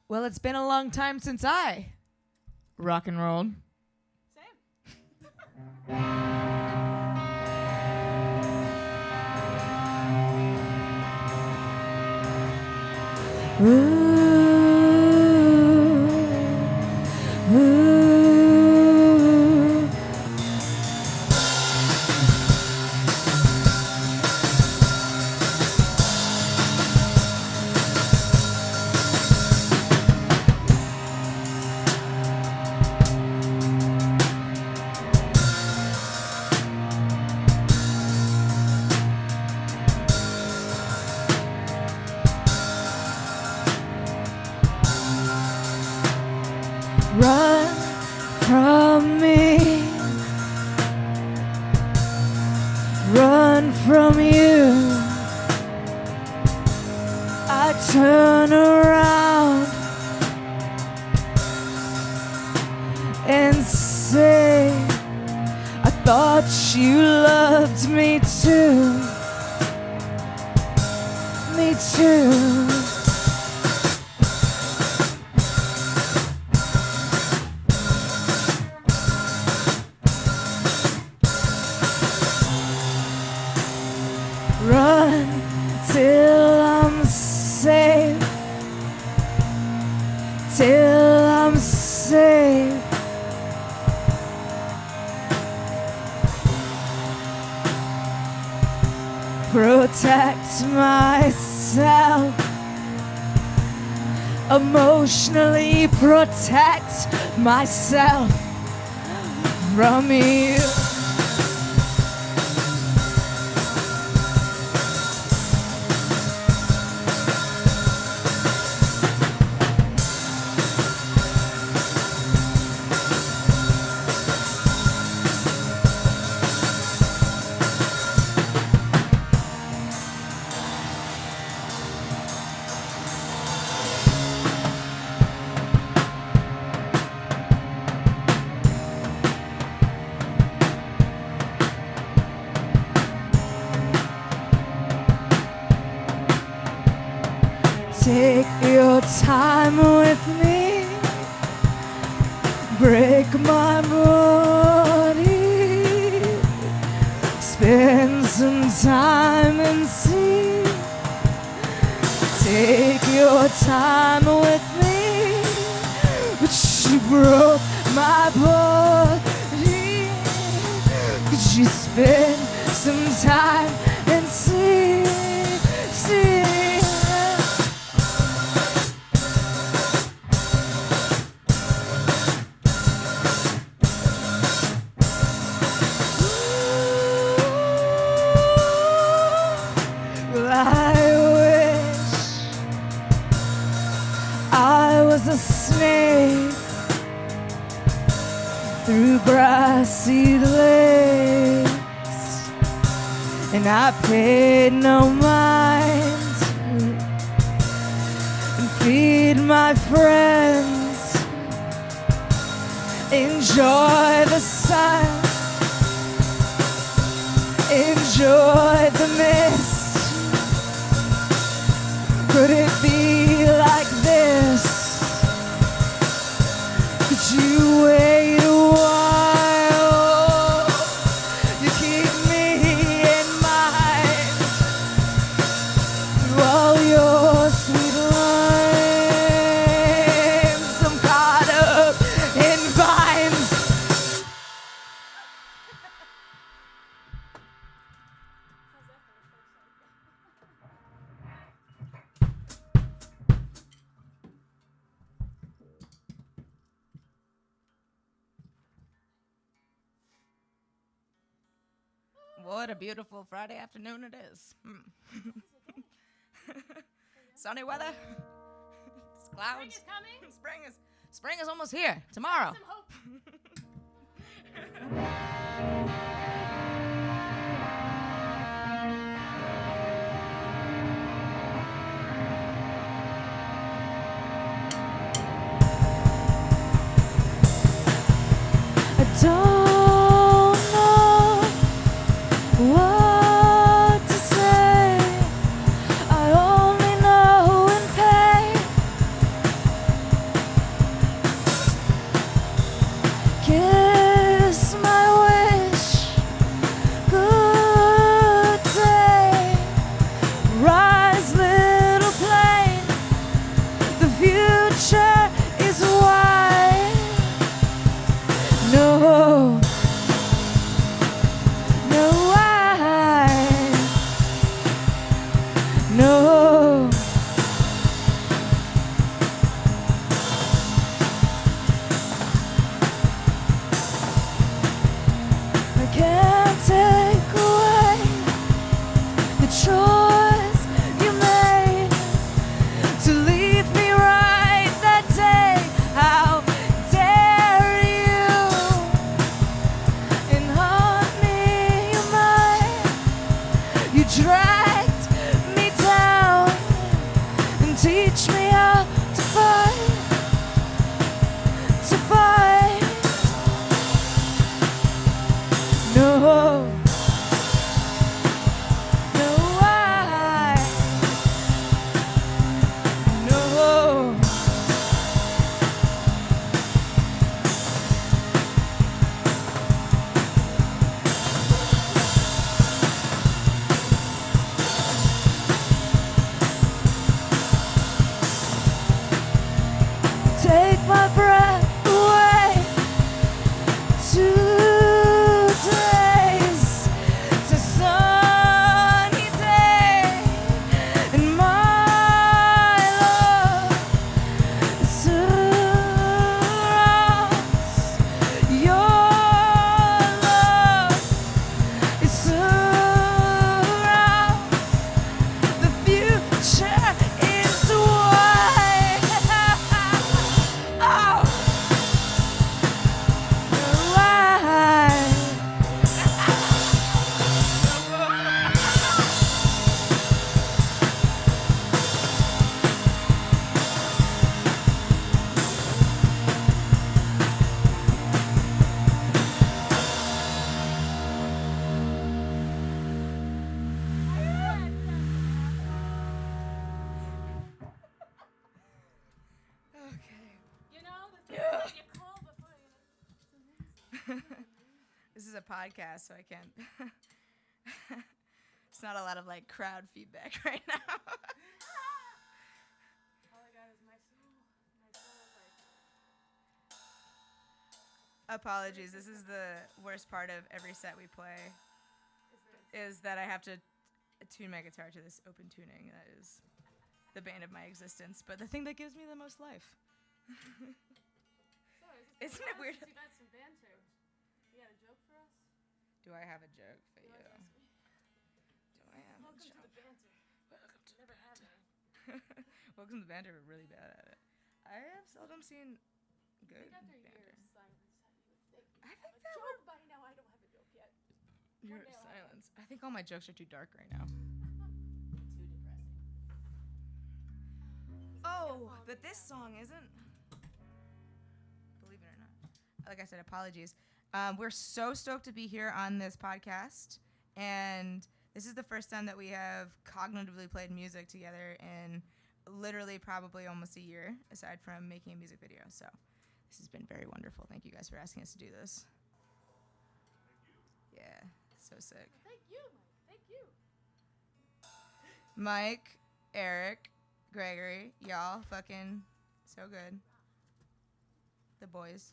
Well, it's been a long time since I rock and rolled. Ooh, ooh. Run from me, run from you. I turn around and say, I thought you loved me too, me too. Run till I'm safe, till I'm safe. Protect myself, emotionally protect myself from you. Take your time with me, break my body, spend some time and see. Take your time with me, but you broke my body. Could you spend some time and see, see? A snake through grassy lakes, and I paid no mind and feed my friends, enjoy the sun, enjoy the mist. Could it be like this? You wait a while, you keep me in mind through all your sweet lines. I'm caught up in vines. What a beautiful Friday afternoon it is. Sunny weather. It's clouds. Spring is coming. Spring is almost here. Tomorrow. Some hope. I don't know what to say. I only know in pain the choice you made to leave me right that day. How dare you and haunt me, you might. You dragged me down and teach me how to fight, to fight. No, no, no. Take my breath away. 2 days, it's a sunny day, and my love surrounds your love. It surrounds the future is white. Oh, white. This is a podcast, so I can't. It's not a lot of like crowd feedback right now. All I got is my soul. Apologies. This is the worst part of every set we play. Is that I have to tune my guitar to this open tuning. That is the bane of my existence, but the thing that gives me the most life. Isn't it weird? You got some banter. You got a joke for us? Do I have a joke for you? Ask me. Do I have Welcome a to joke? the banter. Welcome to Never had any. Welcome to the banter. We're really bad at it. I have seldom seen good I think after banter. years of silence, you would think I you think have that a joke by now. I don't have a joke yet. Your One day I'll have silence. I think all my jokes are too dark right now. Too depressing. Oh, but this song isn't. Believe it or not. Like I said, apologies. We're so stoked to be here on this podcast, and this is the first time that we have cognitively played music together in literally probably almost a year, aside from making a music video. So this has been very wonderful. Thank you guys for asking us to do this. Yeah, so sick. Thank you, Mike. Thank you. Mike, Eric, Gregory, y'all fucking so good. The boys.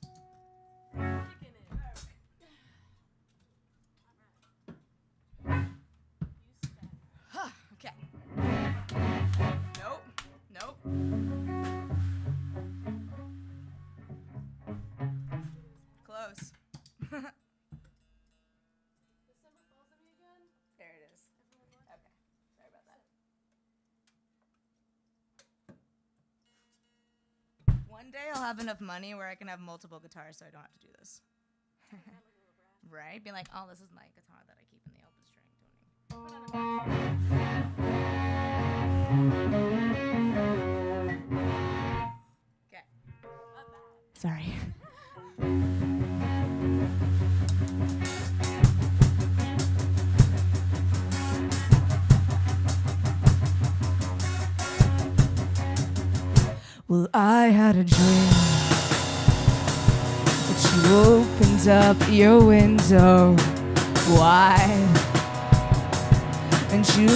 Kicking it. Huh, okay. Nope. Nope. Close. The symbol falls on me again. There it is. Everyone watch. Okay. Sorry about that. One day I'll have enough money where I can have multiple guitars so I don't have to do this. Right? Be like, oh, this is my guitar that I keep in the open string tuning. Okay. Sorry. Well, I had a dream that you opened up your window wide and you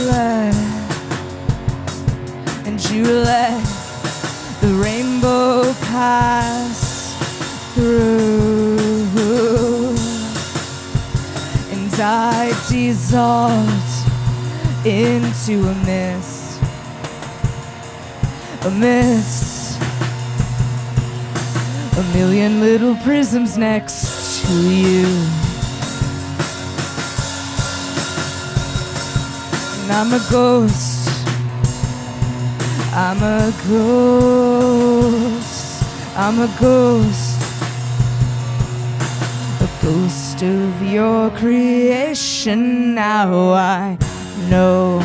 let the rainbow pass through, and I dissolved into a mist, a million little prisms next to you. And I'm a ghost. I'm a ghost. I'm a ghost. A ghost of your creation. Now I know.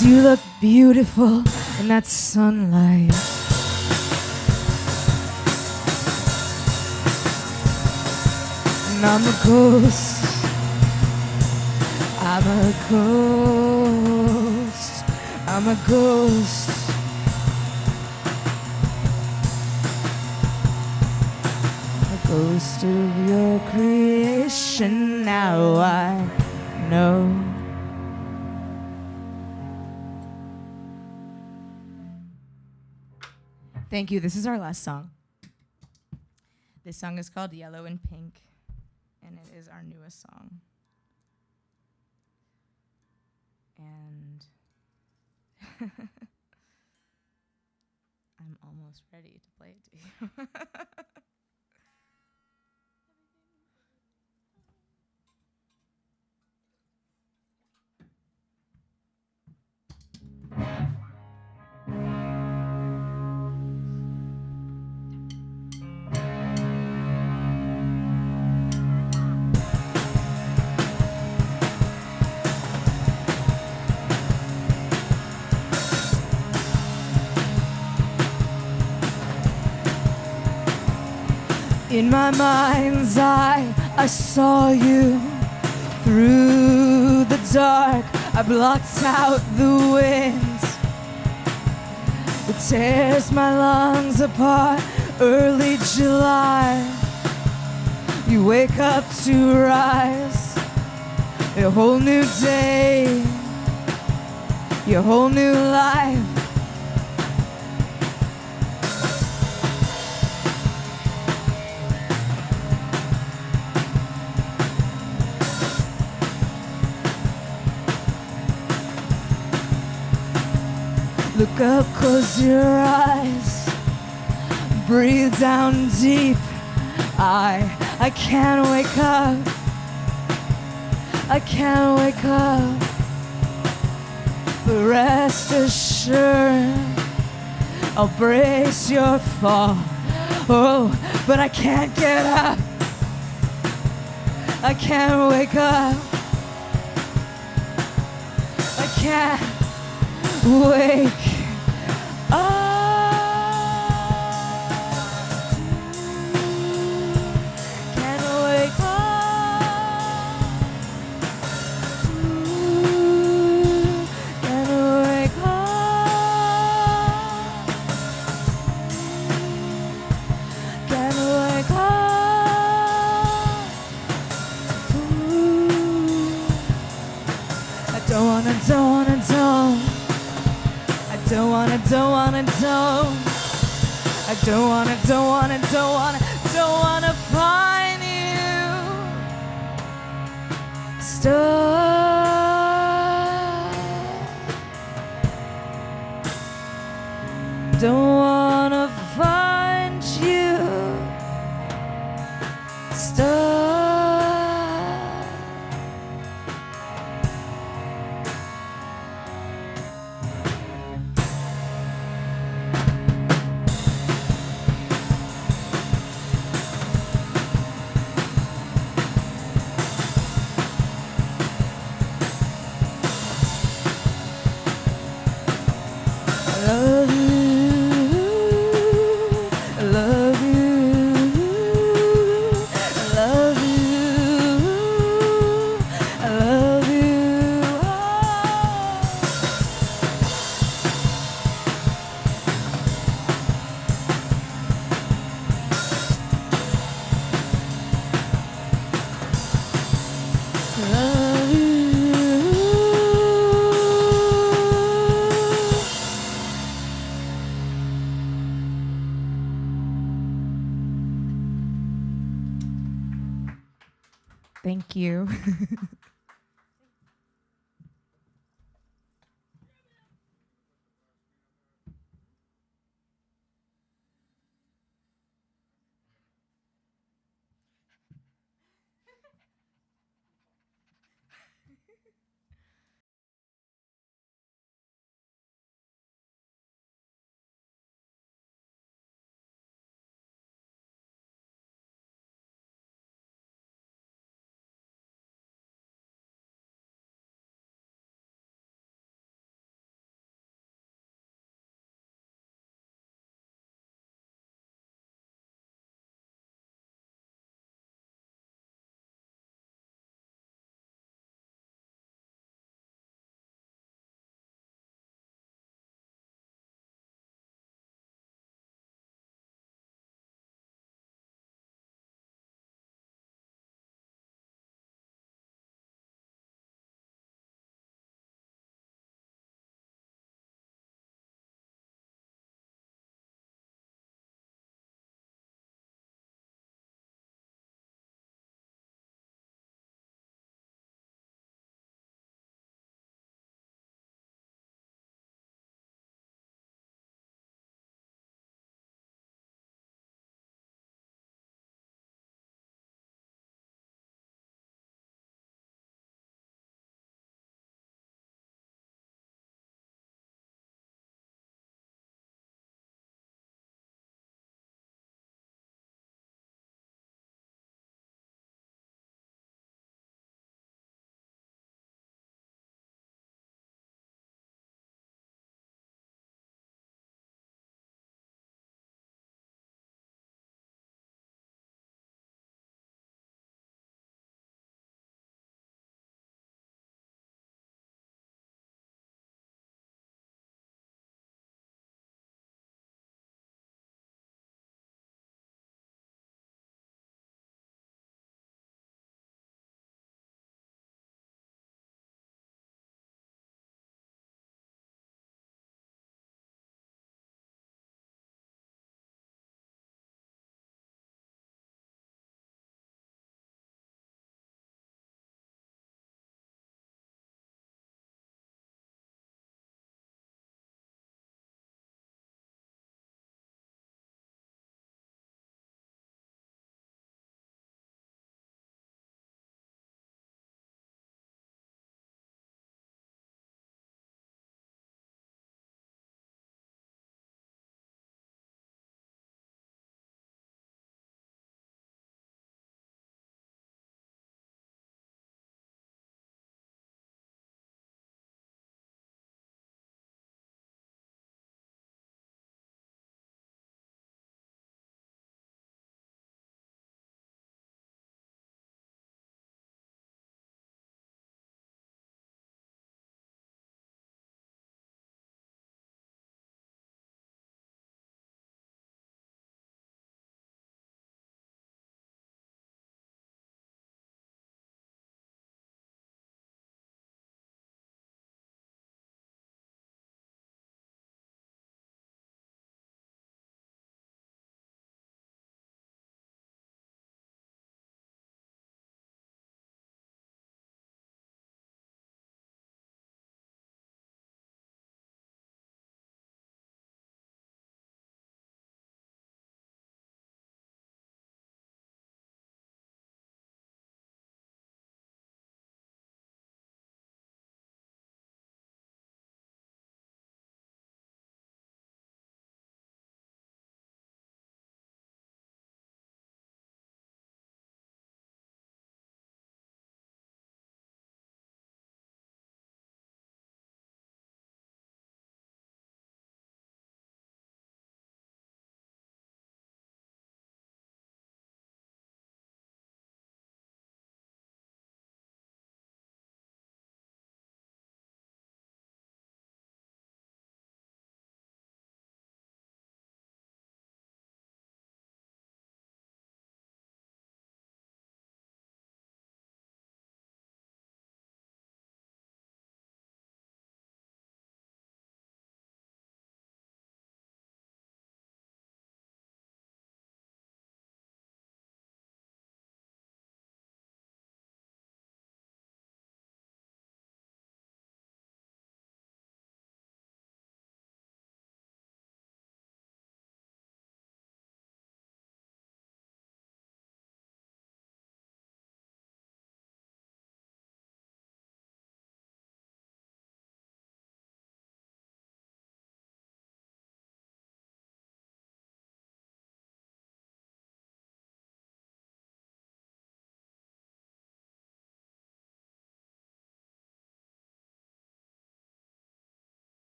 You look beautiful in that sunlight. And I'm a ghost. I'm a ghost. I'm a ghost. A ghost of your creation. Now I know. Thank you. This is our last song. This song is called Yellow and Pink, and it is our newest song. And I'm almost ready to play it to you. In my mind's eye, I saw you. Through the dark, I blocked out the wind. It tears my lungs apart. Early July, you wake up to rise. A whole new day, your whole new life. Look up, close your eyes, breathe down deep. I can't wake up, I can't wake up. But rest assured, I'll brace your fall. Oh, but I can't get up, I can't wake up, I can't wake up. Can't wake up. Can't wake up. Can't wake up. I don't wanna. I don't wanna find you stuck. Don't wanna find you stuck.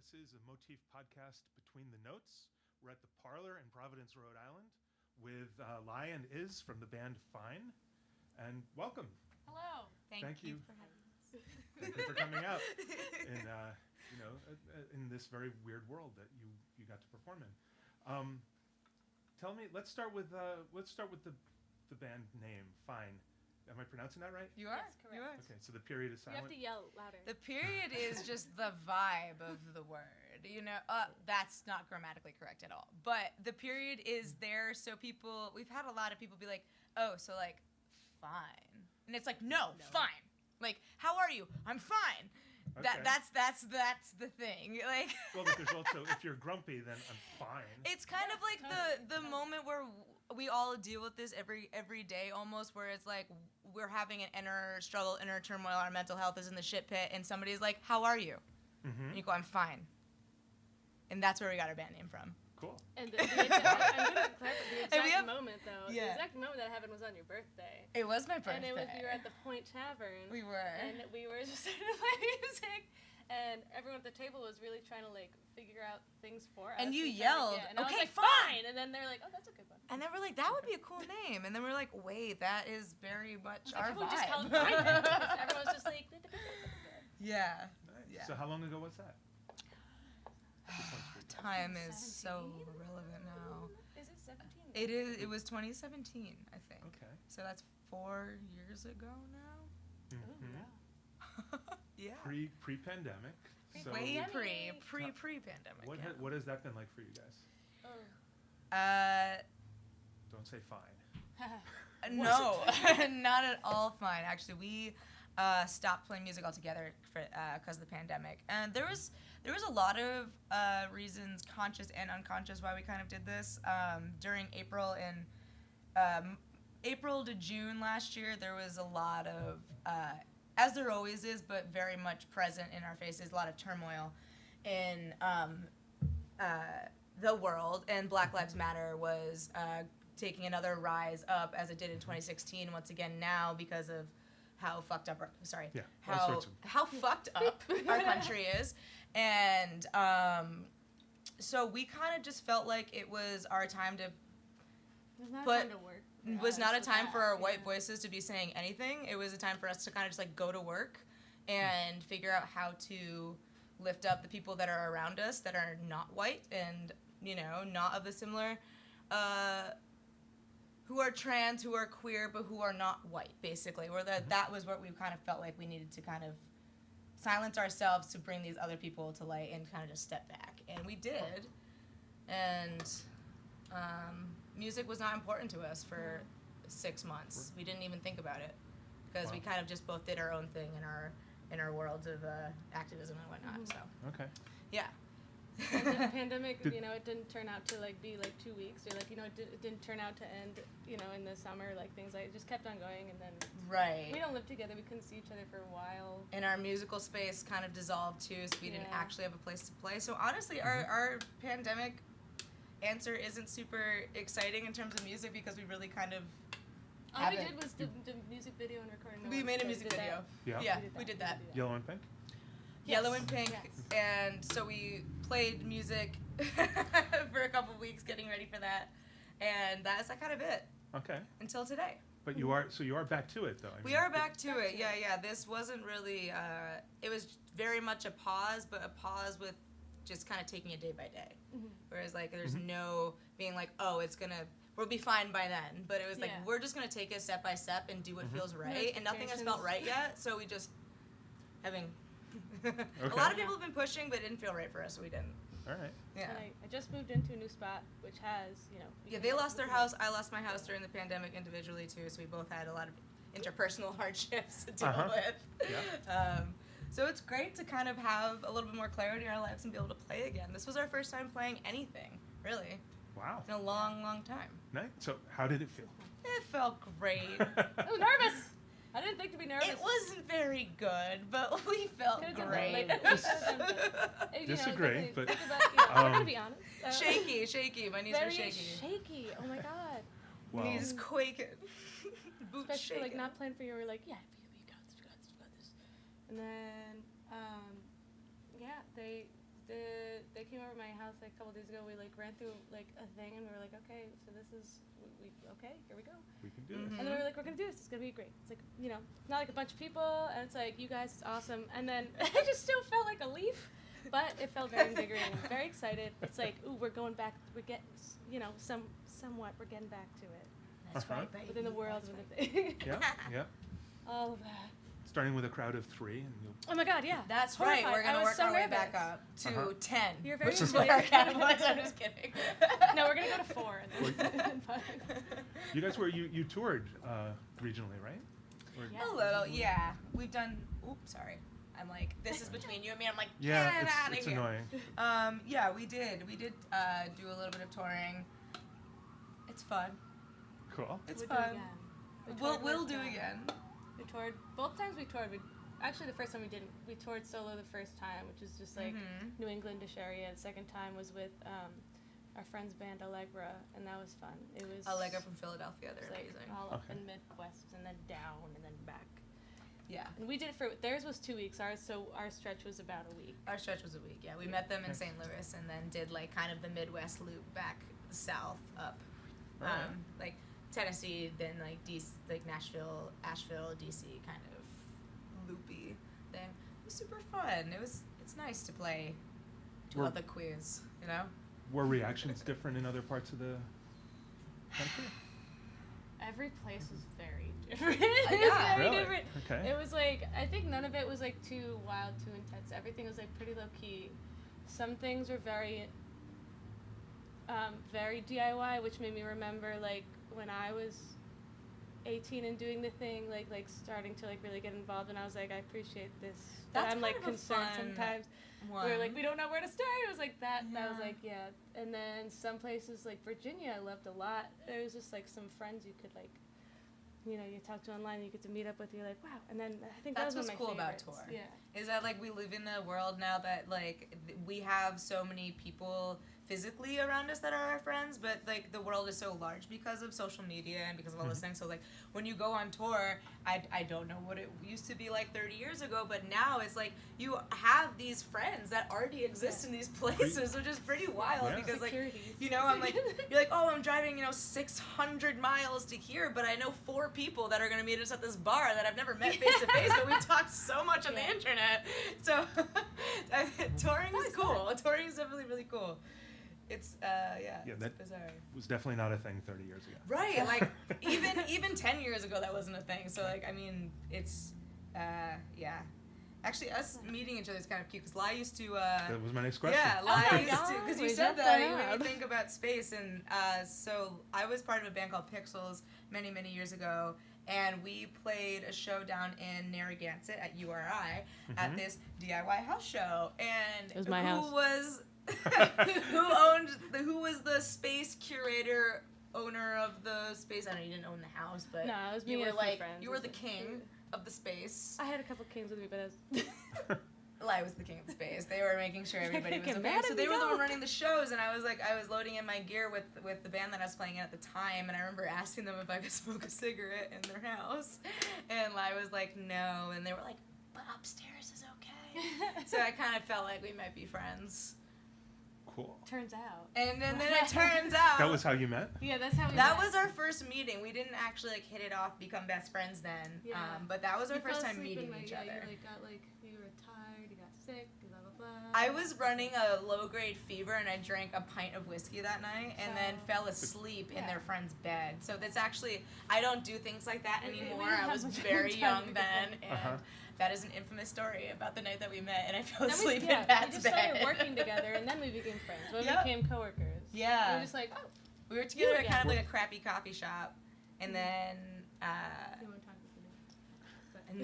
This is a Motif podcast Between the Notes. We're at the Parlor in Providence, Rhode Island with Lai and Iz from the band Fine. And welcome. Hello. Thank you you. for having us. Thank you for coming out in, in this very weird world that you got to perform in. Tell me, let's start with the band name, Fine. Am I pronouncing that right? You are? Yes, correct. You are. Okay, so the period is You silent. have to yell louder. The period is just the vibe of the word. You know, that's not grammatically correct at all. But the period is there so people, we've had a lot of people be like, oh, so like, fine. And it's like, no. Fine. Like, how are you? I'm fine. Okay. That's the thing. Like, Well, but there's also, if you're grumpy, then I'm fine. it's kind of like the moment where we all deal with this every day almost, where it's like we're having an inner struggle, inner turmoil, our mental health is in the shit pit, and somebody's like, how are you? Mm-hmm. And you go, I'm fine. And that's where we got our band name from. Cool. And I'm going to clarify the And we exact have- moment, though. Yeah. The exact moment that happened was on your birthday. It was my birthday. And it was, we were at the Point Tavern. We were. And we were just sitting to play music. And everyone at the table was really trying to, like, figure out things for us. And you trying to yelled, get- and I was "Okay, like, fine!" And then they're like, oh, that's a good one. And then we're like, that would be a cool name. And then we're like, wait, that is very much our Everyone just called vibe. it Fine then, because everyone was just like, Yeah. Nice. Yeah. So how long ago was that? Time is so 17? relevant now. Is it 17? It is. It was 2017, I think. Okay. So that's 4 years ago now. Ooh, Mm-hmm. yeah. Yeah. Pre-pandemic. So Way Pre-pandemic. pre-pandemic. what yeah. what has that been like for you guys? Oh. Don't say fine. No, not at all fine. Actually, we stopped playing music altogether because of the pandemic, and there was a lot of reasons, conscious and unconscious, why we kind of did this. During April and April to June last year, there was a lot of, as there always is, but very much present in our faces, a lot of turmoil in the world, and Black Lives Matter was taking another rise up as it did in 2016 once again now because of how fucked up Yeah, all sorts of- how fucked up our country is. And so we kind of just felt like it was our time to It was not But time to work. it was not a with time that, for our white yeah. voices to be saying anything. It was a time for us to kind of just like go to work and figure out how to lift up the people that are around us that are not white and, you know, not of the similar, who are trans, who are queer, but who are not white, basically. Where that was what we kind of felt like we needed to kind of silence ourselves to bring these other people to light and kind of just step back. And we did. And music was not important to us for 6 months. We didn't even think about it because we Wow. kind of just both did our own thing in our worlds of activism and whatnot. So Okay. yeah. And the pandemic, Did- you know, it didn't turn out to like be like 2 weeks, or like, you know, it didn't turn out to end, you know, in the summer, like things like it just kept on going, and then Right. we don't live together. We couldn't see each other for a while. And our musical space kind of dissolved too, so we didn't Yeah. actually have a place to play. So honestly, our pandemic answer isn't super exciting in terms of music because we really kind of All we haven't. did was the music video and recording. We made a music did video. that. Yeah. Yeah, we did that. Yellow and pink. Yellow Yes. and pink, Yes. and so we played music for a couple weeks, getting ready for that, and that's kind of it Okay. until today. But you are back to it though. I We mean, are back to Back it. to Yeah, it. yeah. This wasn't really. It was very much a pause, but a pause with just kind of taking it day by day. Mhm. Whereas like there's Mhm. no being like, oh, we'll be fine by then. But it was like Yeah. we're just gonna take it step by step and do what Mhm. feels No right, and nothing has felt right expectations. yet. So we just having. A Okay. lot of people have been pushing, but it didn't feel right for us, so we didn't. All right. Yeah. And I just moved into a new spot, which has, you know. Yeah, they lost their house. I lost my house during the pandemic individually too, so we both had a lot of interpersonal hardships to deal Uh-huh. with. Yeah. So it's great to kind of have a little bit more clarity in our lives and be able to play again. This was our first time playing anything, really, Wow. in a long, long time. Nice. So how did it feel? It felt great. I was nervous. I didn't think to be nervous. It wasn't very good, but we felt Could've done great. better. Like, could've done better. You know, Disagree, definitely but, think about, you know, we're um, gonna be honest. shaky. My knees were Very shaky. shaky. Oh my god. Wow. Knees quaking. Boots Especially shaking. like not playing for you. We're like, yeah, you got this. And then, yeah, they they came over to my house like a couple days ago. We like ran through like a thing, and we were like, okay, so this is okay, here we go. We can do this. And then we were like, we're gonna do this. It's gonna be great. It's like, you know, not like a bunch of people, and it's like, you guys, it's awesome. And then I just still felt like a leaf, but it felt very invigorating. I'm very excited. It's like, ooh, we're going back. We're getting, you know, somewhat. We're getting back to it. That's right, baby. Within the world, That's with the thing. Yeah. All of that. Starting with a crowd of 3, and you'll. Oh my God, yeah. That's Horrified. right. We're I gonna was work so our way nervous. back up to 10, You're very which is sweet. what our count was. I'm just kidding. No, we're gonna go to 4 and then 5. You guys you toured regionally, right? Or Yeah. A little, yeah. We've done. Oops, sorry. I'm like, this is between you and me. I'm like, Yeah, get out of it's here. annoying. Yeah, we did. We did do a little bit of touring. It's fun. Cool. It's We'll do fun. again. We We'll toured do with, again. We toured both times. We toured. Actually, the first time we didn't. We toured solo the first time, which was just like New Englandish area. The second time was with our friend's band Allegra, and that was fun. It was Allegra from Philadelphia. They're like amazing. all up Okay. in Midwest and then down and then back. Yeah. And we did it for theirs was 2 weeks. Our stretch was about a week. Our stretch was a week. Yeah, we met them in Nice. St. Louis and then did like kind of the Midwest loop back south up, Alright. like Tennessee, then like DC, like Nashville, Asheville, DC, kind of loopy thing. It was super fun. It's nice to play to Were- other queers, you know. Were reactions different in other parts of the country? Every place was very different. Yeah. It was very Really? different. Okay. It was like, I think none of it was like too wild, too intense. Everything was like pretty low key. Some things were very DIY, which made me remember like when I was 18 and doing the thing, like starting to like really get involved, and I was like, I appreciate this. But That's I'm like kind of a concerned fun sometimes. One. We were like, we don't know where to start. It was like that. That was Yeah. like, yeah. And then some places like Virginia, I loved a lot. There was just like some friends you could like, you know, you talk to online, you get to meet up with. You're like, wow. And then I think That's that was what's one cool of my about favorites. tour. Yeah. Is that like we live in a world now that like we have so many people physically around us that are our friends, but like the world is so large because of social media and because of all those things. So like when you go on tour, I don't know what it used to be like 30 years ago, but now it's like you have these friends that already exist in these places, which is pretty wild. Yeah. Because like, Securities. you know, I'm like, you're like, oh, I'm driving, 600 miles to here, but I know 4 people that are gonna meet us at this bar that I've never met face to face, but we've talked so much on the internet. So touring is cool. Touring is definitely really cool. It's Yeah, it's that- bizarre. Was definitely not a thing 30 years ago. Right, like even 10 years ago that wasn't a thing. So like I mean it's yeah. Actually, us meeting each other is kind of cute because Lai used to. That was my next question. Yeah, Oh my Lai used to, God, because we you said jumped that, that you made out. me think about space, and so I was part of a band called Pixels many years ago, and we played a show down in Narragansett at URI at this DIY house show, and It was my who house. was who was the space curator, owner of the space? I know you didn't own the house, but No, it was me you were and a few like friends. you were the king of the space. I had a couple kings with me, but I was Lai was the king of the space. They were making sure everybody was Get okay. mad So at they me, were the no. one running the shows, and I was loading in my gear with the band that I was playing in at the time, and I remember asking them if I could smoke a cigarette in their house, and Lai was like, no, and they were like, but upstairs is okay. So I kind of felt like we might be friends. Cool. turns out. And then it turns out That was how you met? Yeah, that's how we that met. was our first meeting. We didn't actually like hit it off, become best friends then. Yeah. But that was our You first fell time asleep meeting and, each yeah, other. You got you were tired, you got sick, blah blah blah. I was running a low-grade fever, and I drank a pint of whiskey that night, and then So- fell asleep in Yeah. their friend's bed. So that's actually, I don't do things like that We anymore. didn't I have was much very time young to then, get and that is an infamous story about the night that we met, and I fell Then asleep we in we Pat's just bed. started working together, and then we became friends. We Yep. became coworkers. We Yeah. were just like, oh, We were together at again. kind of like a crappy coffee shop, and then, we won't talk about the name. But-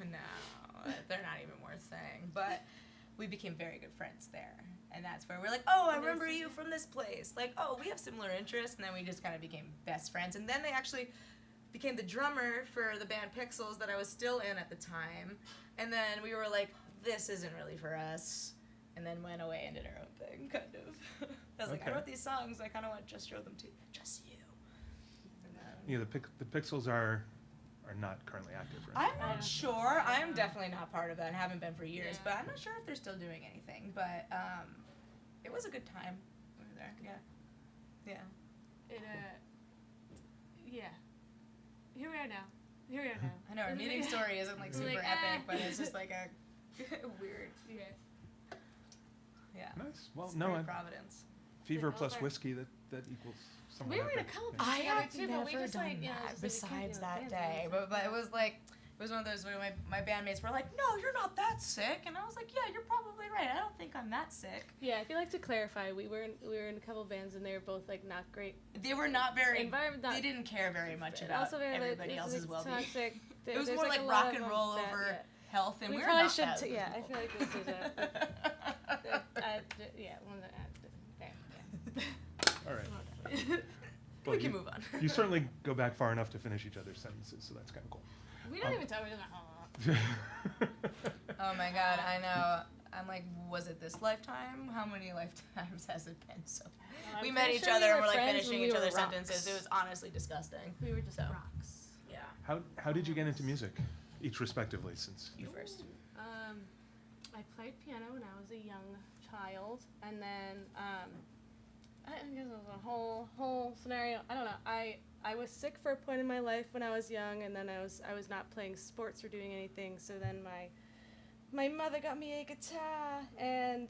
no, they're not even worth saying. But we became very good friends there. And that's where we're like, oh, I And remember it's- you from this place. Like, oh, we have similar interests. And then we just kind of became best friends. And then they actually became the drummer for the band Pixels that I was still in at the time. And then we were like, this isn't really for us. And then went away and did our own thing, kind of. I was like, I Okay. wrote these songs. I kind of want to just show them to just you. And then, Yeah, the Pixels are are not currently active, right? I'm not sure. I'm definitely not part of that and haven't been for years, but I'm not sure if they're still doing anything. But it was a good time over there. Yeah. Yeah. Yeah. Here we are now. I know our meeting story isn't like super epic, but it's just like a weird. Yeah. Nice. Well, It's no, very Providence. fever Like, plus over. whiskey, that equals somewhat We were in a epic. couple. I together have too, never but we just done like, you know, that just, like, we besides can't that do day. it. But it was like, it was one of those where my bandmates were like, no, you're not that sick. And I was like, yeah, you're probably right. I don't think I'm that sick. Yeah, I feel like to clarify, we were in a couple bands and they were both like not great. They were not very, Environment. they didn't care very much But about also very, like, everybody it was, else's like, well-being. toxic. It was There's, more like, like a lot rock of and them roll that, over yeah. health, and We we're probably not should. that Yeah, I people. feel like this is one that. All right. We Well, can you- move on. You certainly go back far enough to finish each other's sentences, so that's kind of cool. We don't even talk about Oh my god, I know. I'm like, was it this lifetime? How many lifetimes has it been? So we met each other and we're like finishing each other's sentences. It was honestly disgusting. We were just So. rocks. Yeah. How did you get into music, each respectively, since You first. I played piano when I was a young child, and then I guess it was a whole scenario. I don't know. I was sick for a point in my life when I was young, and then I was not playing sports or doing anything. So then my mother got me a guitar, and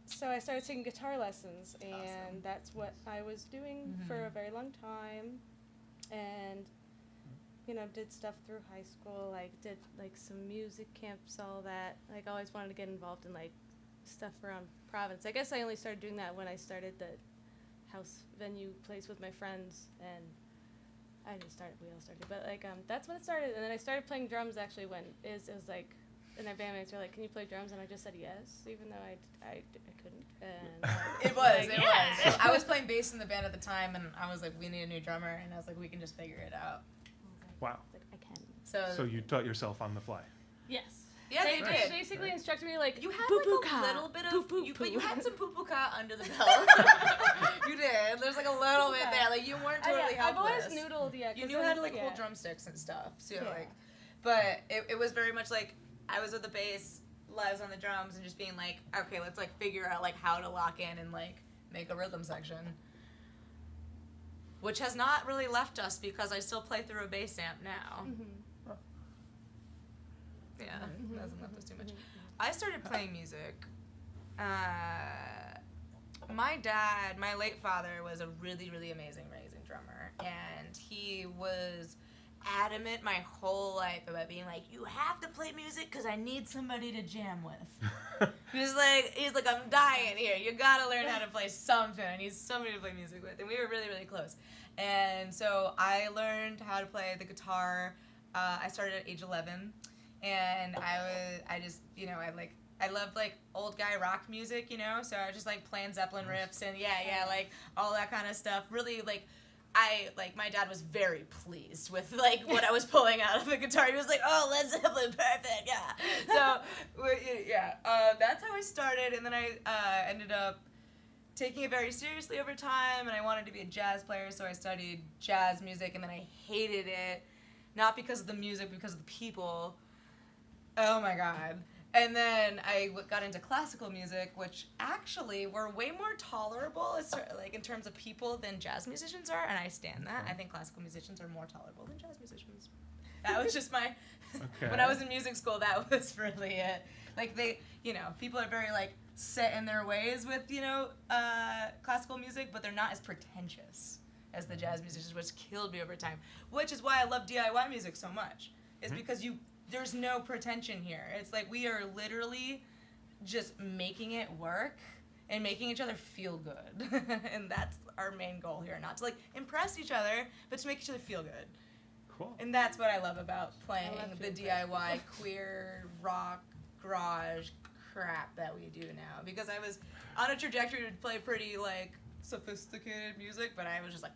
so I started taking guitar lessons, and Awesome. that's what I was doing for a very long time, and did stuff through high school, like did like some music camps, all that. Like always wanted to get involved in like stuff around Providence. I guess I only started doing that when I started the house venue place with my friends, and we all started, but like that's when it started. And then I started playing drums actually when it was like, and our bandmates were like, "Can you play drums?" And I just said yes, even though I couldn't. And It was. like, It was. I was playing bass in the band at the time, and I was like, we need a new drummer, and I was like, we can just figure it out. Wow. Like I can. So you taught yourself on the fly. Yes. Yeah, they They did. basically Right. instructed me like, You had "Boo-boo-ka, like a little bit of, boo-boo-poo." but you had some poo-poo-ka under the belt. You did. There's like a little bit there. Like you weren't totally I've helpless. always noodled, yeah. You 'cause knew then- how to like yeah. hold drumsticks and stuff. So Yeah. like, but it was very much like I was with the bass, Lives on the drums, and just being like, okay, let's like figure out like how to lock in and like make a rhythm section. Which has not really left us because I still play through a bass amp now. Mhm. Yeah, Mhm. hasn't left us too much. Mhm. I started playing music. My dad, my late father, was a really, really amazing drummer, and he was adamant my whole life about being like, you have to play music because I need somebody to jam with. he's like, I'm dying here. You gotta learn how to play something. I need somebody to play music with, and we were really, really close. And so I learned how to play the guitar. I started at age 11. And I loved like old guy rock music, so I was just like playing Zeppelin riffs and like all that kind of stuff. Really like, my dad was very pleased with like what I was pulling out of the guitar. He was like, oh, Led Zeppelin, perfect, yeah. So that's how I started, and then I ended up taking it very seriously over time, and I wanted to be a jazz player, so I studied jazz music, and then I hated it, not because of the music, because of the people. Oh my god. And then I got into classical music, which actually were way more tolerable like in terms of people than jazz musicians are, and I stand that. I think classical musicians are more tolerable than jazz musicians. That was just my Okay. when I was in music school, that was really it. Like they, people are very like set in their ways with, classical music, but they're not as pretentious as the jazz musicians, which killed me over time. Which is why I love DIY music so much. Is because there's no pretension here. It's like we are literally just making it work and making each other feel good. And that's our main goal here. Not to like impress each other, but to make each other feel good. Cool. And that's what I love about playing I love the to DIY queer rock garage crap that we do now. Because I was on a trajectory to play pretty like sophisticated music, but I was just like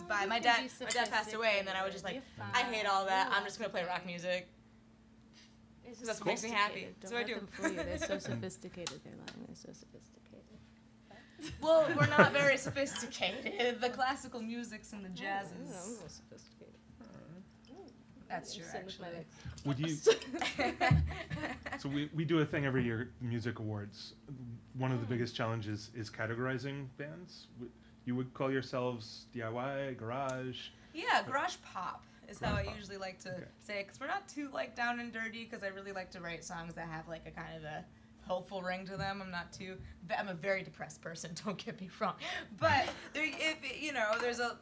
bye. My dad passed away, and then I was just like, I hate all that. I'm just gonna play rock music. That's what makes me happy. Don't So I let do. them fool you. They're so sophisticated. They're lying. They're so sophisticated. Well, we're not very sophisticated. The classical musics and the I'm jazzes. a little sophisticated. That's true, sing with my actually. legs. Would you? So we do a thing every year, music awards. One of the biggest challenges is categorizing bands. You would call yourselves DIY, garage. Yeah, garage pop is how Garage I pop. usually like to Okay. say it, because we're not too like down and dirty, because I really like to write songs that have like a kind of a hopeful ring to them. I'm a very depressed person, don't get me wrong, but there's a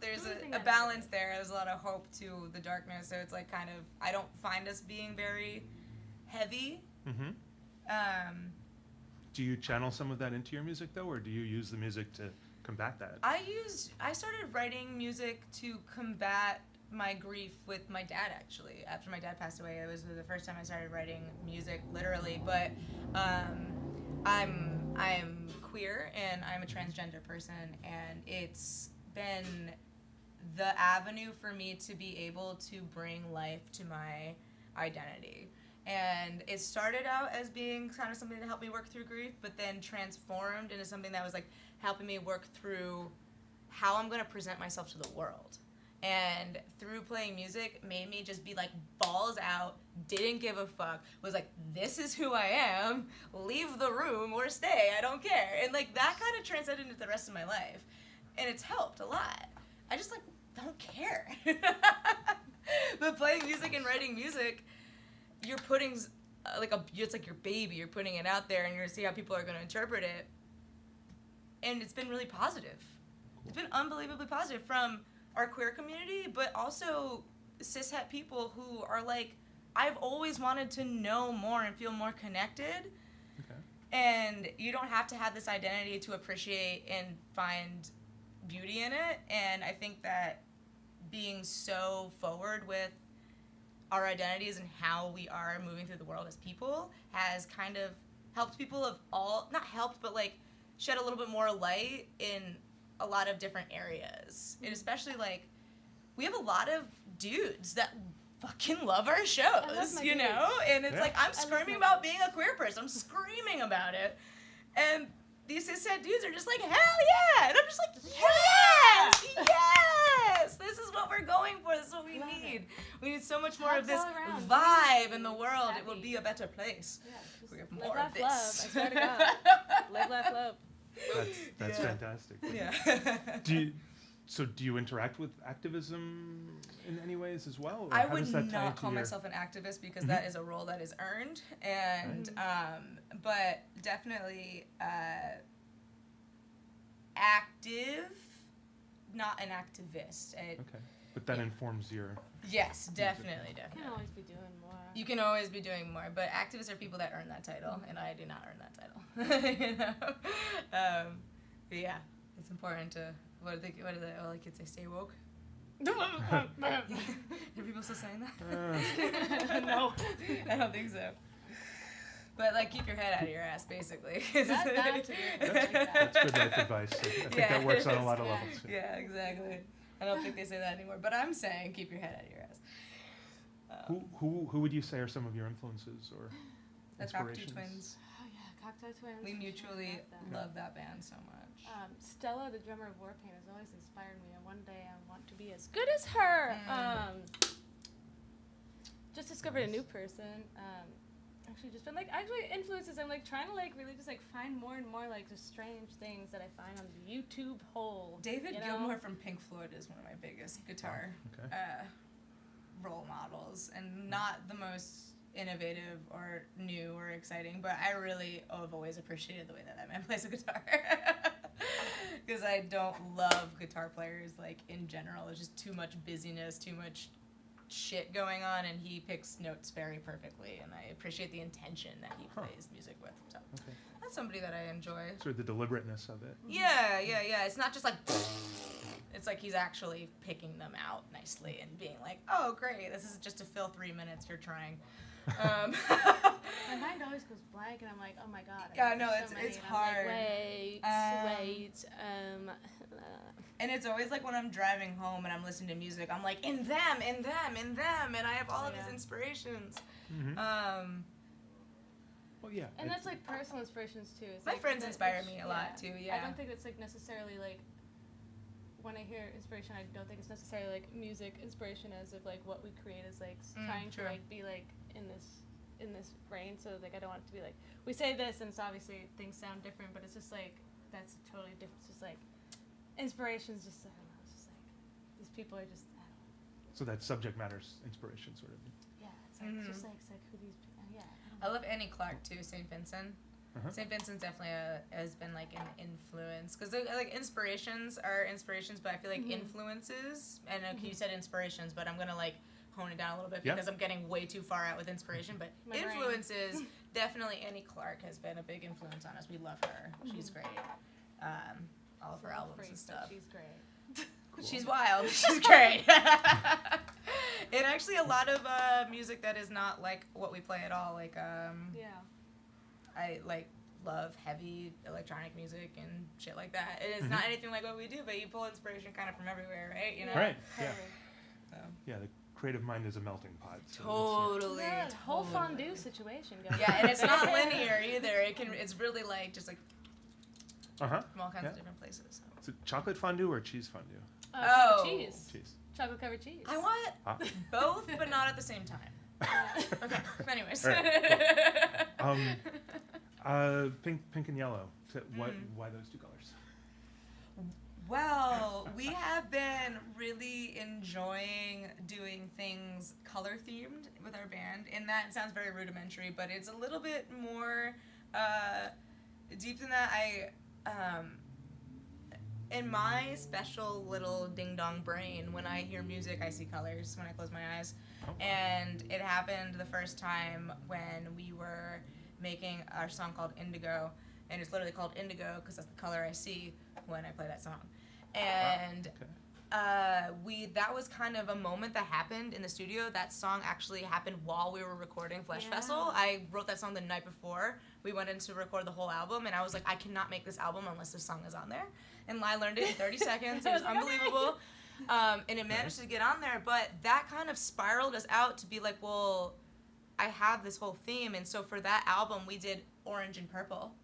balance there. There's a lot of hope to the darkness, so it's like kind of, I don't find us being very heavy. Mm-hmm. Do you channel some of that into your music though, or do you use the music to combat that? I started writing music to combat my grief with my dad, actually. After my dad passed away, it was the first time I started writing music, literally. But I'm queer and I'm a transgender person, and it's been the avenue for me to be able to bring life to my identity. And it started out as being kind of something to help me work through grief, but then transformed into something that was like helping me work through how I'm going to present myself to the world. And through playing music, made me just be like balls out, didn't give a fuck, was like, this is who I am, leave the room or stay, I don't care. And like that kind of transcended into the rest of my life. And it's helped a lot. I just like don't care. But playing music and writing music, you're putting it's like your baby, you're putting it out there and you're gonna see how people are gonna interpret it. And it's been really positive. It's been unbelievably positive from our queer community, but also cishet people who are like, I've always wanted to know more and feel more connected. Okay. And you don't have to have this identity to appreciate and find beauty in it. And I think that being so forward with our identities and how we are moving through the world as people has kind of helped people of all, not helped, but like shed a little bit more light in a lot of different areas. And especially like, we have a lot of dudes that fucking love our shows, you know? And it's like, I'm screaming about being a queer person. I'm screaming about it. And these cishet dudes are just like, hell yeah! And I'm just like, yes! Yes! This is what we're going for. This is what we need. We need so much more of this vibe in the world. It will be a better place. Yeah, We have live, more laugh, of this. love. I swear to God. Live, laugh, love. That's Yeah. fantastic. Yeah. Do you interact with activism in any ways as well? Or I how would does that tie not into call your... myself an activist because that is a role that is earned, and but definitely active, not an activist. Okay, but that informs your... Yes, definitely, You definitely. can always be doing more. You can always be doing more, but activists are people that earn that title, and I do not earn that title. You know? But yeah, it's important to, what do all the kids say, stay woke? Are people still saying that? No. I don't think so. But like, keep your head out of your ass, basically. That's That's good life advice. I think that works on a lot of levels. Yeah, exactly. I don't think they say that anymore, but I'm saying keep your head out of your ass. Who would you say are some of your influences or The Cocteau inspirations? Twins. Oh yeah, Cocteau Twins. We mutually love love that band so much. Stella, the drummer of Warpaint, has always inspired me, and one day I want to be as good as her. Just discovered a new person. Actually, just been like influences. I'm like trying to like really just like find more and more like just strange things that I find on the YouTube hole. David you know? Gilmour from Pink Floyd is one of my biggest guitar Okay. role models, and not the most innovative or new or exciting, but I really have always appreciated the way that man plays a guitar. Because I don't love guitar players like in general. There's just too much busyness, too much shit going on, and he picks notes very perfectly, and I appreciate the intention that he plays music with. So Okay. that's somebody that I enjoy. Sort of the deliberateness of it. Yeah. It's not just like, it's like he's actually picking them out nicely and being like, oh, great, this is just to fill 3 minutes, you're trying. My mind always goes blank, and I'm like, oh my god. Yeah, no, it's hard. Like, wait. And it's always like when I'm driving home and I'm listening to music, I'm like, in them, and I have all of these inspirations. Mm-hmm. Well, yeah. And that's like personal inspirations too. It's My like friends that- inspire me a lot too. Yeah. I don't think it's like necessarily like when I hear inspiration, I don't think it's necessarily like music inspiration as if like what we create is like trying true. to like be like in this brain. So like I don't want it to be like we say this and it's obviously things sound different, but it's just like that's totally different. It's just like inspiration's just I don't know. It's just like these people are just I don't know. So that subject matter's inspiration, sort of. Yeah, it's like just like it's like who these people. Yeah. I love Annie Clark too, St. Vincent. Uh-huh. St. Vincent's definitely has been like an influence because like inspirations are inspirations, but I feel like influences. And you said inspirations, but I'm gonna like hone it down a little bit because I'm getting way too far out with inspiration. But My brain. influences, definitely Annie Clark has been a big influence on us. We love her. She's great. All of her albums and stuff. She's great. Cool. She's wild. She's great. And actually, a lot of music that is not like what we play at all. Like I like love heavy electronic music and shit like that. It is not anything like what we do, but you pull inspiration kind of from everywhere, right? You know. Right. Yeah. So. Yeah. The creative mind is a melting pot. So Totally. Yeah, whole fondue situation going. Yeah, and it's not linear either. It's really like just like from all kinds of different places. So. Is it chocolate fondue or cheese fondue? Cheese. Cheese. Chocolate covered cheese. I want both, but not at the same time. Okay. Anyways. Pink and yellow. So why those two colors? Well, we have been really enjoying doing things color themed with our band, and that sounds very rudimentary, but it's a little bit more deep than that. In my special little ding-dong brain, when I hear music, I see colors when I close my eyes. Oh. And it happened the first time when we were making our song called Indigo, and it's literally called Indigo because that's the color I see when I play that song. And that was kind of a moment that happened in the studio. That song actually happened while we were recording Flesh Vessel. I wrote that song the night before we went in to record the whole album, and I was like, I cannot make this album unless this song is on there. And I learned it in 30 seconds. It was unbelievable. And it managed to get on there, but that kind of spiraled us out to be like, well, I have this whole theme, and so for that album, we did orange and purple.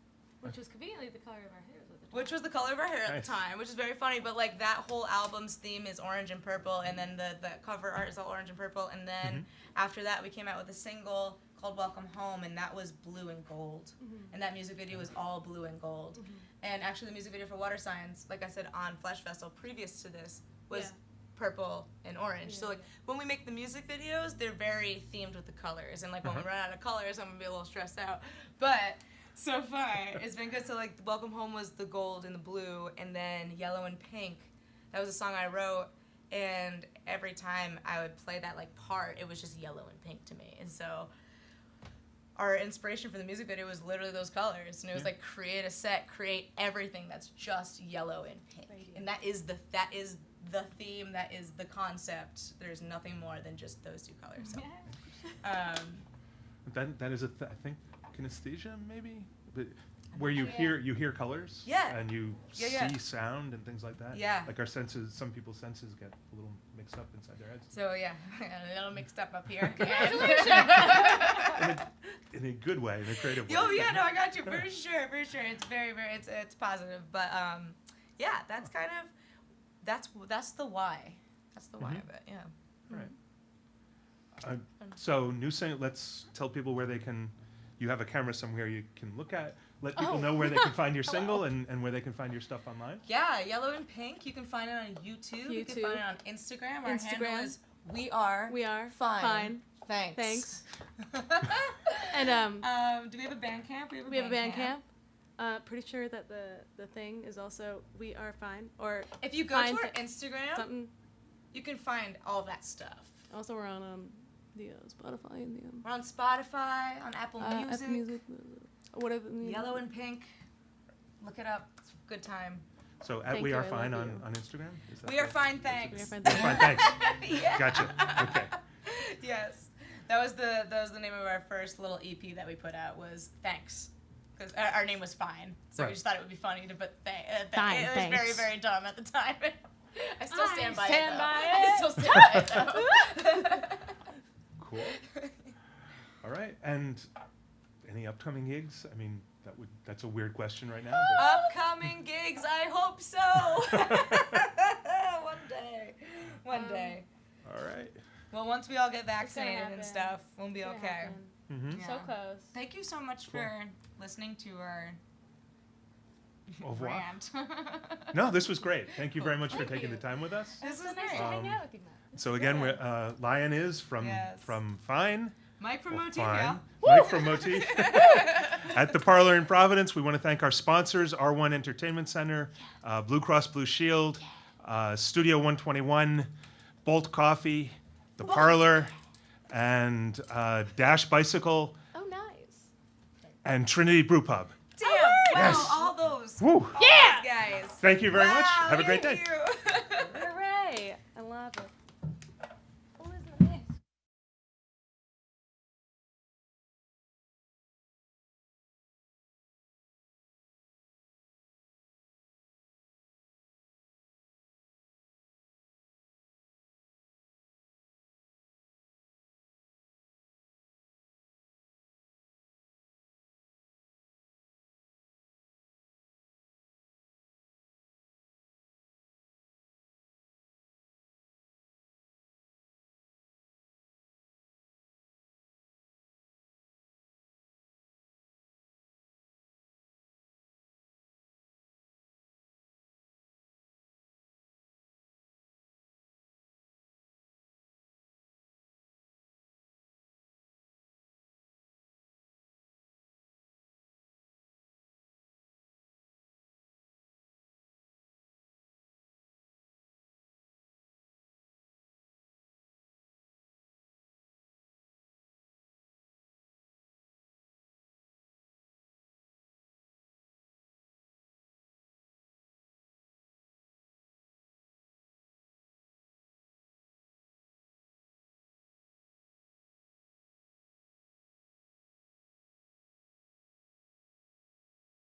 Which was conveniently the color of our hair at the time. Which was the color of our hair at the time, which is very funny, but like that whole album's theme is orange and purple, and then the cover art is all orange and purple, and then after that we came out with a single called Welcome Home, and that was blue and gold. And that music video was all blue and gold. And actually the music video for Water Signs, like I said, on Flesh Vessel previous to this, was purple and orange. So like when we make the music videos, they're very themed with the colors, and like when we run out of colors, I'm gonna be a little stressed out. But so far, it's been good. So like Welcome Home was the gold and the blue, and then Yellow and Pink, that was a song I wrote, and every time I would play that like part, it was just yellow and pink to me. And so our inspiration for the music video was literally those colors, and it was like create a set, create everything that's just yellow and pink. And that is the theme, that is the concept. There's nothing more than just those two colors. So that is I think kinesthesia maybe, but where you hear colors and you see sound and things like that. Like our senses, some people's senses get a little mixed up inside their heads. So a little mixed up here. in a good way, in a creative way. Oh yeah, no, I got you for sure. It's very it's positive, but that's kind of that's the why. That's the why of it. Yeah. Right. So new single. Let's tell people where they can. You have a camera somewhere you can look at. Let people know where they can find your single and where they can find your stuff online. Yeah, Yellow and Pink. You can find it on YouTube. You can find it on Instagram. Our handle is We Are Fine. Thanks. And do we have a Bandcamp? We have a Bandcamp. Pretty sure that the thing is also We Are Fine. Or if you go to our Instagram, you can find all that stuff. Also, we're on the Spotify and we're on Spotify, on Apple Music. Apple Music, whatever. Yellow and Pink. Look it up. It's a good time. So at We Are Fine on Instagram? Is that We Are Fine, thanks. We Are Fine, thanks. Gotcha. Okay. Yes. That was the name of our first little EP that we put out was Thanks. Because our name was Fine. So we just thought it would be funny to put Fine, it was very, very dumb at the time. I still stand by it. I still stand by it, though. Cool. All right. And any upcoming gigs? I mean, that's a weird question right now. But upcoming gigs, I hope so. once we all get It's gonna vaccinated and happen. stuff, we'll be It's gonna okay. happen. Mm-hmm. Yeah. So close. Thank you so much Cool. for listening to our Au revoir. rant. No, this was great. Thank you very much for Thank taking you. the time with us. This It's so was nice great. to hang Um, out with you, Matt. So again, Yeah. Lion is from Yes. Fine. Mike from or Motif, Fine. yeah. Mike from Motif. At the Parlor in Providence, we want to thank our sponsors, R1 Entertainment Center, Blue Cross Blue Shield, Studio 121, Bolt Coffee, the Parlor, and Dash Bicycle, Oh, nice. and Trinity Brew Pub. Damn! Wow, Yes. all those. Woo! Yeah! Guys. Thank you very much. Wow, Have a great thank day. you. Hooray! I love it.